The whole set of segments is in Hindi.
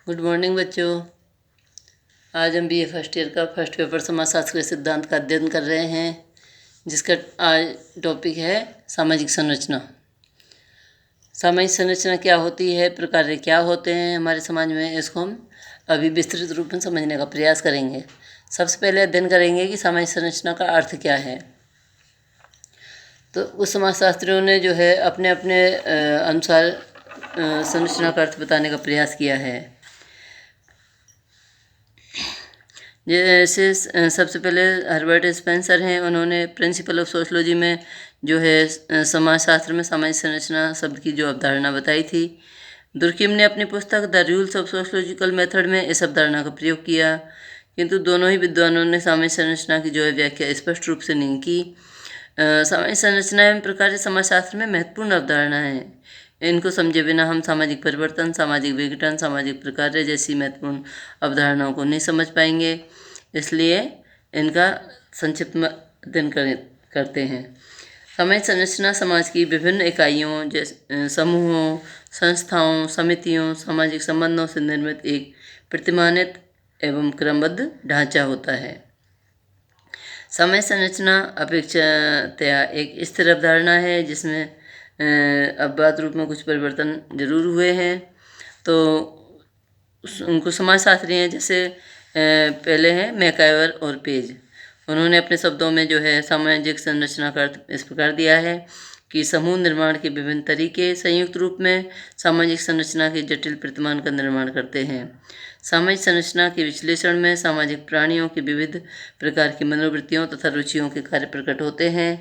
गुड मॉर्निंग बच्चों। आज हम बीए फर्स्ट ईयर का फर्स्ट पेपर समाजशास्त्र के सिद्धांत का अध्ययन कर रहे हैं, जिसका आज टॉपिक है सामाजिक संरचना। सामाजिक संरचना क्या होती है, प्रकार क्या होते हैं हमारे समाज में, इसको हम अभी विस्तृत रूप में समझने का प्रयास करेंगे। सबसे पहले अध्ययन करेंगे कि सामाजिक संरचना का अर्थ क्या है। तो उस समाजशास्त्रियों ने जो है अपने अपने अनुसार संरचना का अर्थ बताने का प्रयास किया है। जैसे सबसे पहले हर्बर्ट स्पेंसर हैं, उन्होंने प्रिंसिपल ऑफ सोशलॉजी में जो है समाजशास्त्र में सामाजिक संरचना शब्द की जो अवधारणा बताई थी। दुर्किम ने अपनी पुस्तक the rules of sociological method में इस अवधारणा का प्रयोग किया, किंतु दोनों ही विद्वानों ने सामाजिक संरचना की जो है व्याख्या स्पष्ट रूप से नहीं की। सामाजिक संरचना एवं प्रकार समाजशास्त्र में महत्वपूर्ण अवधारणा है। इनको समझे बिना हम सामाजिक परिवर्तन, सामाजिक विघटन, सामाजिक प्रकार जैसी महत्वपूर्ण अवधारणाओं को नहीं समझ पाएंगे। इसलिए इनका संक्षिप्त में अध्ययन करते हैं। सामाजिक संरचना समाज की विभिन्न इकाइयों जैसे समूहों, संस्थाओं, समितियों, सामाजिक संबंधों से निर्मित एक प्रतिमानित एवं क्रमबद्ध ढांचा होता है। सामाजिक संरचना अपेक्षातया एक स्थिर अवधारणा है, जिसमें अपवाद रूप में कुछ परिवर्तन जरूर हुए हैं। तो उनको समाजशास्त्री हैं, जैसे पहले हैं मैकाइवर और पेज। उन्होंने अपने शब्दों में जो है सामाजिक संरचना का अर्थ इस प्रकार दिया है कि समूह निर्माण के विभिन्न तरीके संयुक्त रूप में सामाजिक संरचना के जटिल प्रतिमान का निर्माण करते हैं। सामाजिक संरचना के विश्लेषण में सामाजिक प्राणियों की विविध प्रकार की मनोवृत्तियों तथा रुचियों के कार्य प्रकट होते हैं।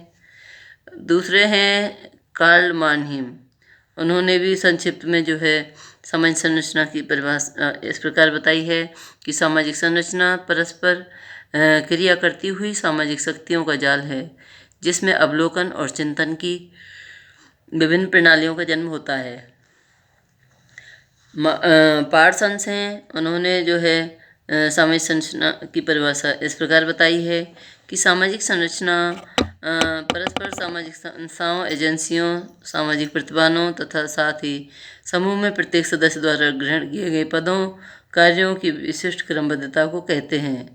दूसरे हैं कार्ल मानहीम। उन्होंने भी संक्षिप्त में जो है सामाजिक संरचना की परिभाषा इस प्रकार बताई है कि सामाजिक संरचना परस्पर क्रिया करती हुई सामाजिक शक्तियों का जाल है, जिसमें अवलोकन और चिंतन की विभिन्न प्रणालियों का जन्म होता है। पार्सन्स हैं, उन्होंने जो है सामाजिक संरचना की परिभाषा इस प्रकार बताई है कि सामाजिक संरचना परस्पर सामाजिक संस्थाओं, एजेंसियों, सामाजिक प्रतिभानों तथा साथ ही समूह में प्रत्येक सदस्य द्वारा ग्रहण किए गए पदों, कार्यों की विशिष्ट क्रमबद्धता को कहते हैं।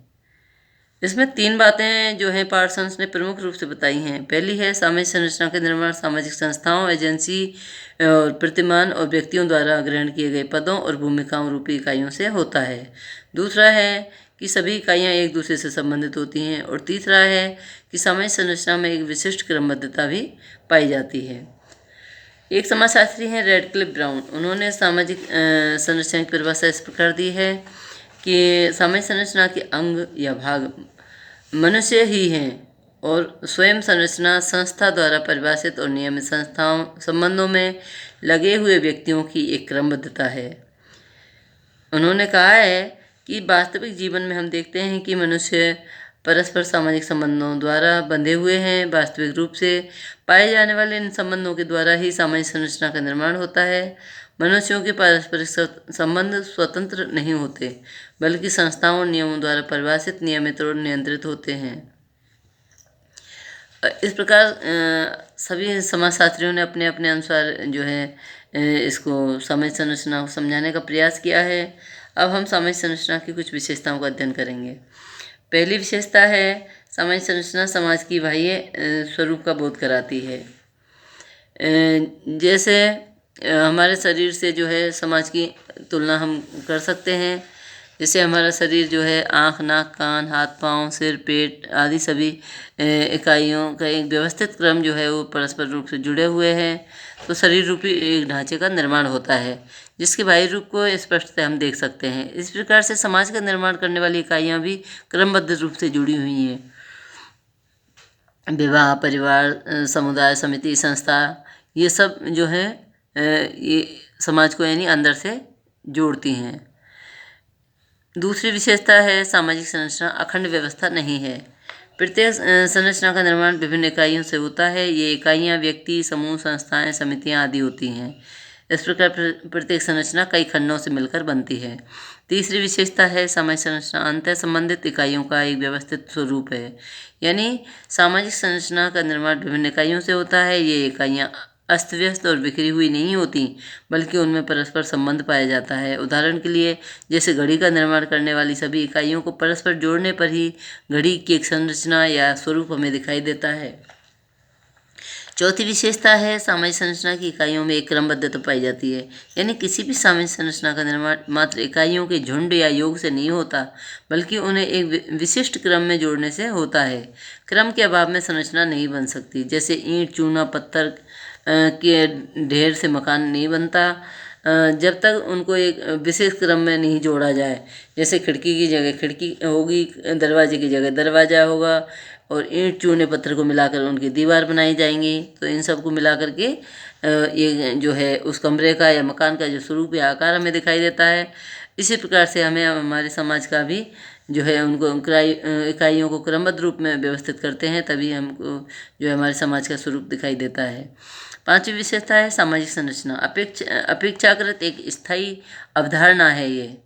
इसमें तीन बातें जो हैं पार्सन्स ने प्रमुख रूप से बताई हैं। पहली है सामाजिक संरचना का निर्माण सामाजिक संस्थाओं, एजेंसी और प्रतिमान और व्यक्तियों द्वारा ग्रहण किए गए पदों और भूमिकाओं रूपी इकाइयों से होता है। दूसरा है कि सभी इकाइयाँ एक दूसरे से संबंधित होती हैं। और तीसरा है कि सामाजिक संरचना में एक विशिष्ट क्रमबद्धता भी पाई जाती है। एक समाजशास्त्री हैं रेडक्लिफ ब्राउन। उन्होंने सामाजिक संरचना की परिभाषा इस प्रकार दी है कि सामाजिक संरचना के अंग या भाग मनुष्य ही हैं और स्वयं संरचना संस्था द्वारा परिभाषित और नियमित संस्थाओं संबंधों में लगे हुए व्यक्तियों की एक क्रमबद्धता है। उन्होंने कहा है कि वास्तविक जीवन में हम देखते हैं कि मनुष्य परस्पर सामाजिक संबंधों द्वारा बंधे हुए हैं। वास्तविक रूप से पाए जाने वाले इन संबंधों के द्वारा ही सामाजिक संरचना का निर्माण होता है। मनुष्यों के पारस्परिक संबंध स्वतंत्र नहीं होते, बल्कि संस्थाओं और नियमों द्वारा परिभाषित, नियमित और नियंत्रित होते हैं। इस प्रकार सभी समाजशास्त्रियों ने अपने अपने अनुसार जो है इसको सामाजिक संरचना को समझाने का प्रयास किया है। अब हम सामाजिक संरचना की कुछ विशेषताओं का अध्ययन करेंगे। पहली विशेषता है सामाजिक संरचना समाज की बाह्य स्वरूप का बोध कराती है। जैसे हमारे शरीर से जो है समाज की तुलना हम कर सकते हैं। जैसे हमारा शरीर जो है आँख, नाक, कान, हाथ, पाँव, सिर, पेट आदि सभी इकाइयों का एक व्यवस्थित क्रम जो है वो परस्पर रूप से जुड़े हुए हैं। तो शरीर रूपी एक ढांचे का निर्माण होता है, जिसके बाह्य रूप को स्पष्टतः हम देख सकते हैं। इस प्रकार से समाज का निर्माण करने वाली इकाइयाँ भी क्रमबद्ध रूप से जुड़ी हुई हैं। विवाह, परिवार, समुदाय, समिति, संस्था, ये सब जो है ये समाज को यानी अंदर से जोड़ती हैं। दूसरी विशेषता है सामाजिक संरचना अखंड व्यवस्था नहीं है। प्रत्येक संरचना का निर्माण विभिन्न इकाइयों से होता है। ये इकाइयाँ व्यक्ति, समूह, संस्थाएं, समितियाँ आदि होती हैं। इस प्रकार प्रत्येक संरचना कई खंडों से मिलकर बनती है। तीसरी विशेषता है सामाजिक संरचना अंतः संबंधित इकाइयों का एक व्यवस्थित स्वरूप है। यानी सामाजिक संरचना का निर्माण विभिन्न इकाइयों से होता है। ये इकाइयाँ अस्त व्यस्त और बिखरी हुई नहीं होती, बल्कि उनमें परस्पर संबंध पाया जाता है। उदाहरण के लिए, जैसे घड़ी का निर्माण करने वाली सभी इकाइयों को परस्पर जोड़ने पर ही घड़ी की एक संरचना या स्वरूप हमें दिखाई देता है। चौथी विशेषता है, सामाजिक संरचना की इकाइयों में एक क्रमबद्धता पाई जाती है। यानी किसी भी सामाजिक संरचना का निर्माण मात्र इकाइयों के झुंड या योग से नहीं होता, बल्कि उन्हें एक विशिष्ट क्रम में जोड़ने से होता है। क्रम के अभाव में संरचना नहीं बन सकती। जैसे ईंट, चूना, पत्थर के ढेर से मकान नहीं बनता जब तक उनको एक विशेष क्रम में नहीं जोड़ा जाए। जैसे खिड़की की जगह खिड़की होगी, दरवाजे की जगह दरवाज़ा होगा, और ईंट, चूने, पत्थर को मिलाकर उनकी दीवार बनाई जाएंगी। तो इन सब को मिला करके ये जो है उस कमरे का या मकान का जो स्वरूप या आकार हमें दिखाई देता है। इसी प्रकार से हमें हमारे समाज का भी जो है उनको इकाइयों को क्रमबद्ध रूप में व्यवस्थित करते हैं, तभी हमको जो है हमारे समाज का स्वरूप दिखाई देता है। पांचवी विशेषता है सामाजिक संरचना। अपेक्षाकृत एक स्थायी अवधारणा है ये।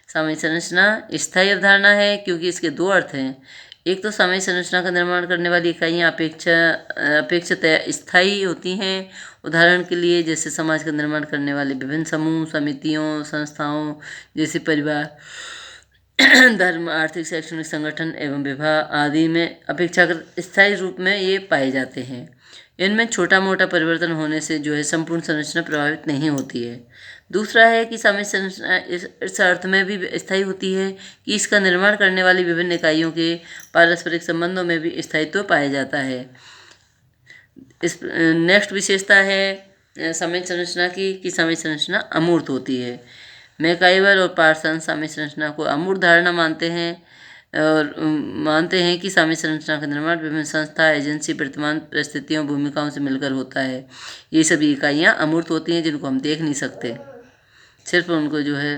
सामाजिक संरचना स्थायी अवधारणा है क्योंकि इसके दो अर्थ हैं। एक तो सामाजिक संरचना का निर्माण करने वाली इकाइयाँ अपेक्षातः स्थायी होती हैं। उदाहरण के लिए, जैसे समाज का निर्माण करने वाले विभिन्न समूह, समितियों, संस्थाओं जैसे परिवार, धर्म, आर्थिक, शैक्षणिक संगठन एवं विवाह आदि में अपेक्षाकृत स्थायी रूप में ये पाए जाते हैं। इनमें छोटा मोटा परिवर्तन होने से जो है संपूर्ण संरचना प्रभावित नहीं होती है। दूसरा है कि सामाजिक संरचना इस अर्थ में भी स्थायी होती है कि इसका निर्माण करने वाली विभिन्न इकाइयों के पारस्परिक संबंधों में भी स्थायित्व पाया जाता है। इस नेक्स्ट विशेषता है सामाजिक संरचना की कि सामाजिक संरचना अमूर्त होती है। मैकाइवर और पार्सन सामाजिक संरचना को अमूर्त धारणा मानते हैं और मानते हैं कि सामाजिक संरचना का निर्माण विभिन्न संस्था, एजेंसी, वर्तमान परिस्थितियों, भूमिकाओं से मिलकर होता है। ये सभी इकाइयाँ अमूर्त होती हैं जिनको हम देख नहीं सकते, सिर्फ उनको जो है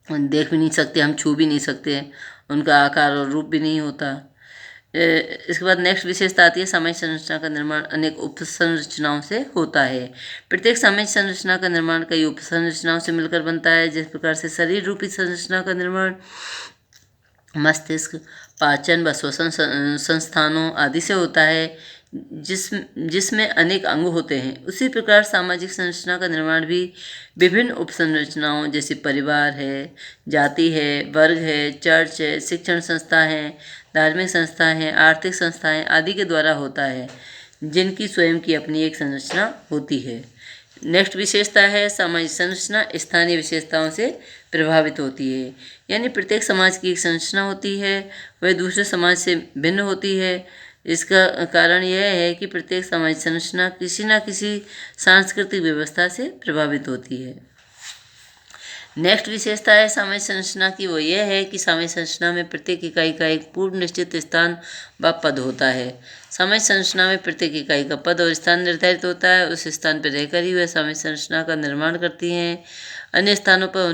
देख भी नहीं सकते, हम छू भी नहीं सकते, उनका आकार और रूप भी नहीं होता। इसके बाद नेक्स्ट विशेषता आती है सामाजिक संरचना का निर्माण अनेक उपसंरचनाओं से होता है। प्रत्येक सामाजिक संरचना का निर्माण कई उपसंरचनाओं से मिलकर बनता है। जिस प्रकार से शरीर रूपी संरचना का निर्माण मस्तिष्क, पाचन व श्वसन संस्थानों आदि से होता है, जिसमें अनेक अंग होते हैं, उसी प्रकार सामाजिक संरचना का निर्माण भी विभिन्न उपसंरचनाओं जैसे परिवार है, जाति है, वर्ग है, चर्च है, शिक्षण संस्था है, धार्मिक संस्था है, आर्थिक संस्थाएं आदि के द्वारा होता है, जिनकी स्वयं की अपनी एक संरचना होती है। नेक्स्ट विशेषता है सामाजिक संरचना स्थानीय विशेषताओं से प्रभावित होती है। यानी प्रत्येक समाज की एक संरचना होती है, वह दूसरे समाज से भिन्न होती है। इसका कारण यह है कि प्रत्येक सामाजिक संरचना किसी न किसी सांस्कृतिक व्यवस्था से प्रभावित होती है। नेक्स्ट विशेषता है सामाजिक संरचना की, वो यह है कि सामाजिक संरचना में प्रत्येक इकाई का एक पूर्व निश्चित स्थान व पद होता है। सामाजिक संरचना में प्रत्येक इकाई का पद और स्थान निर्धारित होता है। उस स्थान पर रहकर ही वह सामाजिक संरचना का निर्माण करती हैं। अन्य स्थानों पर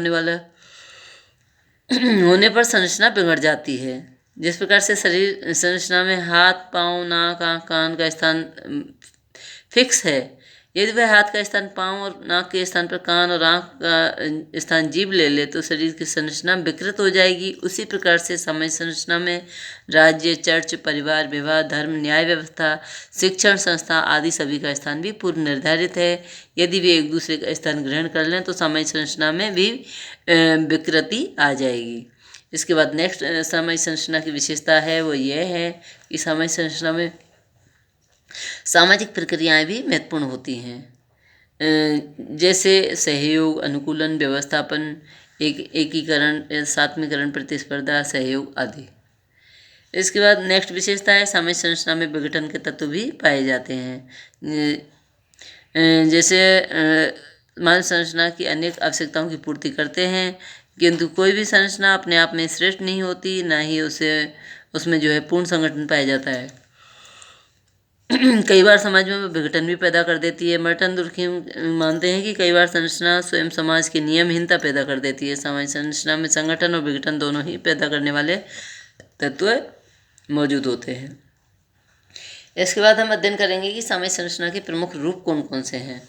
होने पर संरचना बिगड़ जाती है। जिस प्रकार से शरीर संरचना में हाथ, पाँव, नाक, आँख, कान का स्थान फिक्स है, यदि वह हाथ का स्थान पाँव और नाक के स्थान पर कान और आँख का स्थान जीभ ले ले तो शरीर की संरचना विकृत हो जाएगी। उसी प्रकार से सामाजिक संरचना में राज्य, चर्च, परिवार, विवाह, धर्म, न्याय व्यवस्था, शिक्षण संस्था आदि सभी का स्थान भी पूर्व निर्धारित है। यदि वे एक दूसरे का स्थान ग्रहण कर लें तो सामाजिक संरचना में भी विकृति आ जाएगी। इसके बाद नेक्स्ट सामाजिक संरचना की विशेषता है वो यह है कि सामाजिक संरचना में सामाजिक प्रक्रियाएं भी महत्वपूर्ण होती हैं, जैसे सहयोग, अनुकूलन, व्यवस्थापन, एकीकरण, सात्मीकरण, प्रतिस्पर्धा, सहयोग आदि। इसके बाद नेक्स्ट विशेषता है सामाजिक संरचना में विघटन के तत्व भी पाए जाते हैं। जैसे मानव संरचना की अनेक आवश्यकताओं की पूर्ति करते हैं, किंतु कोई भी संरचना अपने आप में श्रेष्ठ नहीं होती, ना ही उसमें जो है पूर्ण संगठन पाया जाता है। कई बार समाज में विघटन भी पैदा कर देती है। मर्टन दुर्खिम मानते हैं कि कई बार संरचना स्वयं समाज की नियमहीनता पैदा कर देती है। सामाजिक संरचना में संगठन और विघटन दोनों ही पैदा करने वाले तत्व मौजूद होते हैं। इसके बाद हम अध्ययन करेंगे कि सामाजिक संरचना के प्रमुख रूप कौन कौन से हैं।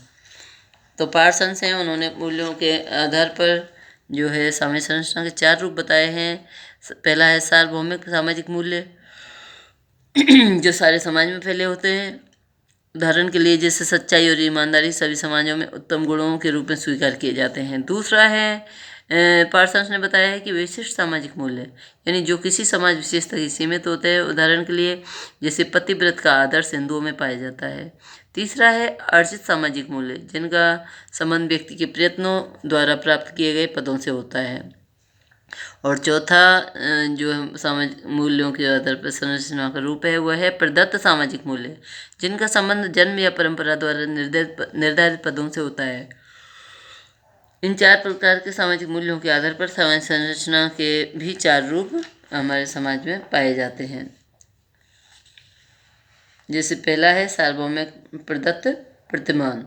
तो पार्सन्स हैं, उन्होंने मूल्यों के आधार पर जो है सामाजिक संरचना के 4 रूप बताए हैं। पहला है सार्वभौमिक सामाजिक मूल्य जो सारे समाज में फैले होते हैं। उदाहरण के लिए जैसे सच्चाई और ईमानदारी सभी समाजों में उत्तम गुणों के रूप में स्वीकार किए जाते हैं। दूसरा है पार्सन्स ने बताया है कि विशिष्ट सामाजिक मूल्य, यानी जो किसी समाज विशेष तक ही सीमित होते हैं। उदाहरण के लिए जैसे पतिव्रत का आदर्श हिंदुओं में पाया जाता है। तीसरा है अर्जित सामाजिक मूल्य, जिनका संबंध व्यक्ति के प्रयत्नों द्वारा प्राप्त किए गए पदों से होता है। और चौथा जो सामाजिक मूल्यों के आधार पर संरचना का रूप है वह है प्रदत्त सामाजिक मूल्य, जिनका संबंध जन्म या परंपरा द्वारा निर्धारित पदों से होता है। इन 4 प्रकार के सामाजिक मूल्यों के आधार पर सामाजिक संरचना के भी 4 रूप हमारे समाज में पाए जाते हैं। जैसे पहला है सार्वभौमिक प्रदत्त प्रतिमान।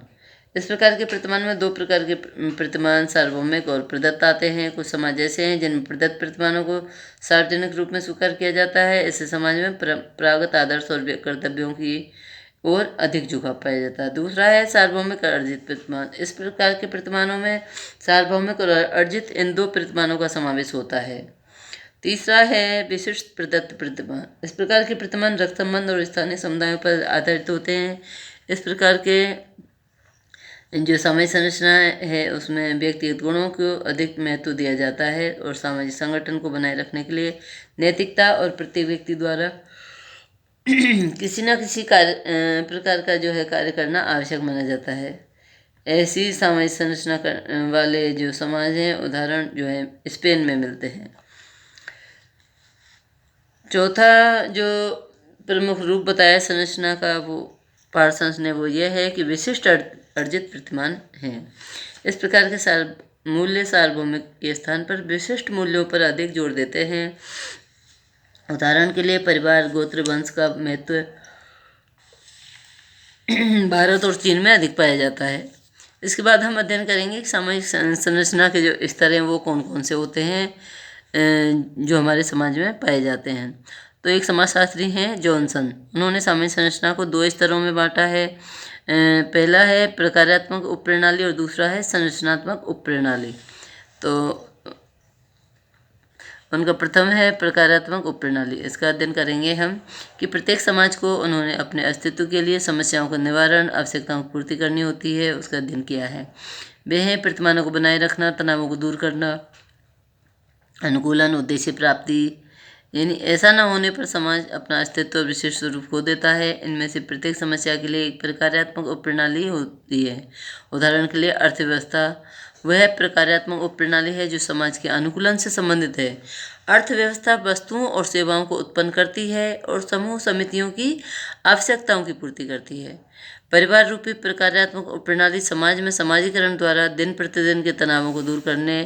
इस प्रकार के प्रतिमान में 2 प्रकार के प्रतिमान सार्वभौमिक और प्रदत्त आते हैं। कुछ समाज ऐसे हैं जिनमें प्रदत्त प्रतिमानों को सार्वजनिक रूप में स्वीकार किया जाता है। ऐसे समाज में परंपरागत आदर्श और कर्तव्यों की ओर अधिक झुकाव पाया जाता है। दूसरा है सार्वभौमिक अर्जित प्रतिमान। इस प्रकार के प्रतिमानों में सार्वभौमिक और अर्जित इन 2 प्रतिमानों का समावेश होता है। तीसरा है विशिष्ट प्रदत्त प्रतिमान। इस प्रकार के प्रतिमान रक्त संबंध और स्थानीय समुदायों पर आधारित होते हैं। इस प्रकार के जो सामाजिक संरचना है उसमें व्यक्तिगत गुणों को अधिक महत्व दिया जाता है और सामाजिक संगठन को बनाए रखने के लिए नैतिकता और प्रत्येक व्यक्ति द्वारा किसी न किसी प्रकार का जो है कार्य करना आवश्यक माना जाता है। ऐसी सामाजिक संरचना वाले जो समाज हैं उदाहरण जो है स्पेन में मिलते हैं। चौथा जो प्रमुख रूप बताया संरचना का वो पार्सन्स ने वो ये है कि विशिष्ट अर्जित प्रतिमान हैं। इस प्रकार के मूल्य सार्वभौमिक के स्थान पर विशिष्ट मूल्यों पर अधिक जोर देते हैं। उदाहरण के लिए परिवार गोत्र वंश का महत्व भारत और चीन में अधिक पाया जाता है। इसके बाद हम अध्ययन करेंगे कि सामाजिक संरचना के जो स्तर हैं वो कौन कौन से होते हैं जो हमारे समाज में पाए जाते हैं। तो एक समाजशास्त्री हैं जॉनसन, उन्होंने सामाजिक संरचना को 2 स्तरों में बांटा है। पहला है प्रकार्यात्मक उपप्रणाली और दूसरा है संरचनात्मक उपप्रणाली। तो उनका प्रथम है प्रकार्यात्मक उपप्रणाली। इसका अध्ययन करेंगे हम कि प्रत्येक समाज को उन्होंने अपने अस्तित्व के लिए समस्याओं का निवारण, आवश्यकताओं की पूर्ति करनी होती है, उसका अध्ययन किया है। वे हैं प्रतिमानों को बनाए रखना, तनावों को दूर करना, अनुकूलन, उद्देश्य प्राप्ति, यानी ऐसा न होने पर समाज अपना अस्तित्व और विशेष स्वरूप खो देता है। इनमें से प्रत्येक समस्या के लिए एक प्रकार्यात्मक उपप्रणाली होती है। उदाहरण के लिए अर्थव्यवस्था वह प्रकार्यात्मक उपप्रणाली है जो समाज के अनुकूलन से संबंधित है। अर्थव्यवस्था वस्तुओं और सेवाओं को उत्पन्न करती है और समूह समितियों की आवश्यकताओं की पूर्ति करती है। परिवार रूपी प्रकार्यात्मक उपप्रणाली समाज में समाजीकरण द्वारा दिन प्रतिदिन के तनावों को दूर करने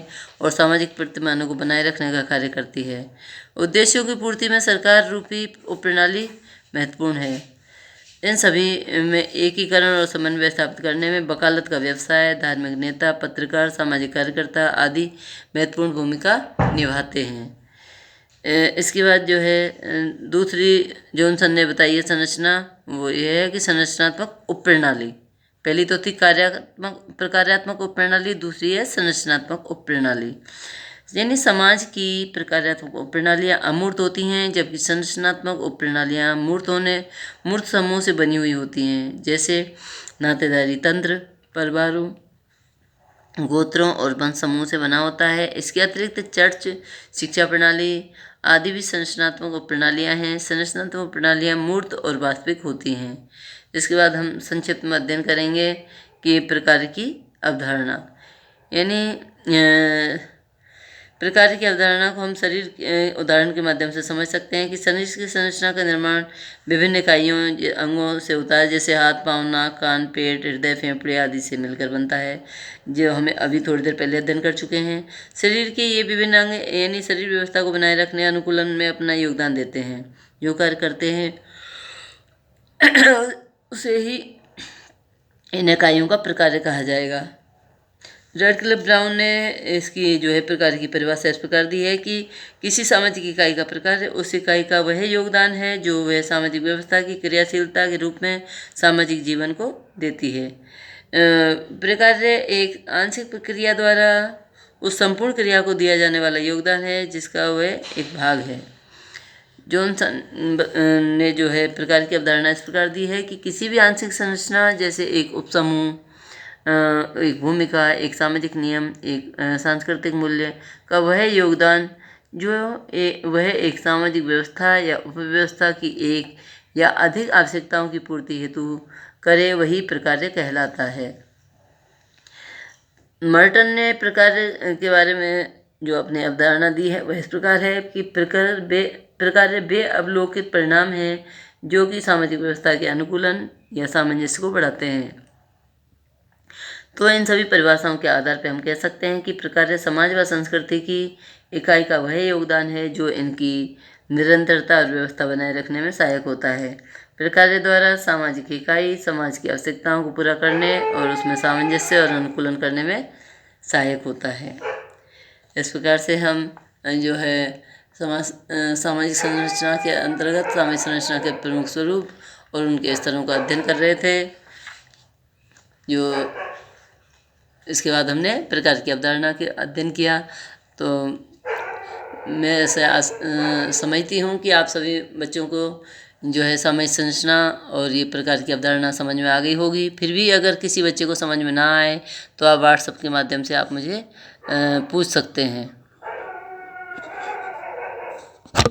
और सामाजिक प्रतिमानों को बनाए रखने का कार्य करती है। उद्देश्यों की पूर्ति में सरकार रूपी उपप्रणाली महत्वपूर्ण है। इन सभी में एकीकरण और समन्वय स्थापित करने में वकालत का व्यवसाय, धार्मिक नेता, पत्रकार, सामाजिक कार्यकर्ता आदि महत्वपूर्ण भूमिका निभाते हैं। इसके बाद जो है दूसरी जॉनसन ने बताई है संरचना, वो ये है कि संरचनात्मक उपप्रणाली। पहली तो थी प्रकार्यात्मक उपप्रणाली, दूसरी है संरचनात्मक उपप्रणाली। यानी समाज की प्रकार्यात्मक उपप्रणालियाँ अमूर्त होती हैं जबकि संरचनात्मक उपप्रणालियाँ मूर्त समूह से बनी हुई होती हैं, जैसे नातेदारी तंत्र परिवारों, गोत्रों और वंश समूह से बना होता है। इसके अतिरिक्त चर्च, शिक्षा प्रणाली आदि भी संरचनात्मक उपप्रणालियाँ हैं। संरचनात्मक उपप्रणालियाँ मूर्त और वास्तविक होती हैं। इसके बाद हम संक्षिप्त में अध्ययन करेंगे कि प्रकार की अवधारणा, यानी प्रकार की अवधारणा को हम शरीर के उदाहरण के माध्यम से समझ सकते हैं कि शरीर की संरचना का निर्माण विभिन्न इकाइयों अंगों से होता है, जैसे हाथ, पाँव, नाक, कान, पेट, हृदय, फेफड़े आदि से मिलकर बनता है, जो हमें अभी थोड़ी देर पहले अध्ययन कर चुके हैं। शरीर के ये विभिन्न अंग यानी शरीर व्यवस्था को बनाए रखने, अनुकूलन में अपना योगदान देते हैं। जो कार्य करते हैं उसे ही इन इकाइयों का प्रकार कहा जाएगा। रेडक्लिफ ब्राउन ने इसकी जो है प्रकार की परिभाषा इस प्रकार दी है कि किसी सामाजिक इकाई का प्रकार उस इकाई का वह योगदान है जो वह सामाजिक व्यवस्था की क्रियाशीलता के रूप में सामाजिक जीवन को देती है। प्रकार्य एक आंशिक प्रक्रिया द्वारा उस संपूर्ण क्रिया को दिया जाने वाला योगदान है जिसका वह एक भाग है। जॉनसन ने जो है प्रकार की अवधारणा इस प्रकार दी है कि किसी भी आंशिक संरचना जैसे एक उपसमूह, एक भूमिका, एक सामाजिक नियम, एक सांस्कृतिक मूल्य का वह योगदान जो वह एक सामाजिक व्यवस्था या उपव्यवस्था की एक या अधिक आवश्यकताओं की पूर्ति हेतु करे, वही प्रकार्य कहलाता है। मर्टन ने प्रकार्य के बारे में जो अपनी अवधारणा दी है वह इस प्रकार है कि प्रकार्य वे अवलोकित परिणाम हैं जो कि सामाजिक व्यवस्था के अनुकूलन या सामंजस्य को बढ़ाते हैं। तो इन सभी परिभाषाओं के आधार पर हम कह सकते हैं कि प्रकार्य समाज व संस्कृति की इकाई का वह योगदान है जो इनकी निरंतरता और व्यवस्था बनाए रखने में सहायक होता है। प्रकार्य द्वारा सामाजिक इकाई समाज की आवश्यकताओं को पूरा करने और उसमें सामंजस्य और अनुकूलन करने में सहायक होता है। इस प्रकार से हम जो है सामाजिक संरचना के अंतर्गत सामाजिक संरचना के प्रमुख स्वरूप और उनके स्तरों का अध्ययन कर रहे थे। जो इसके बाद हमने प्रकार की अवधारणा के अध्ययन किया। तो मैं ऐसे समझती हूँ कि आप सभी बच्चों को जो है सामाजिक संरचना और ये प्रकार की अवधारणा समझ में आ गई होगी। फिर भी अगर किसी बच्चे को समझ में ना आए तो आप व्हाट्सएप के माध्यम से आप मुझे पूछ सकते हैं।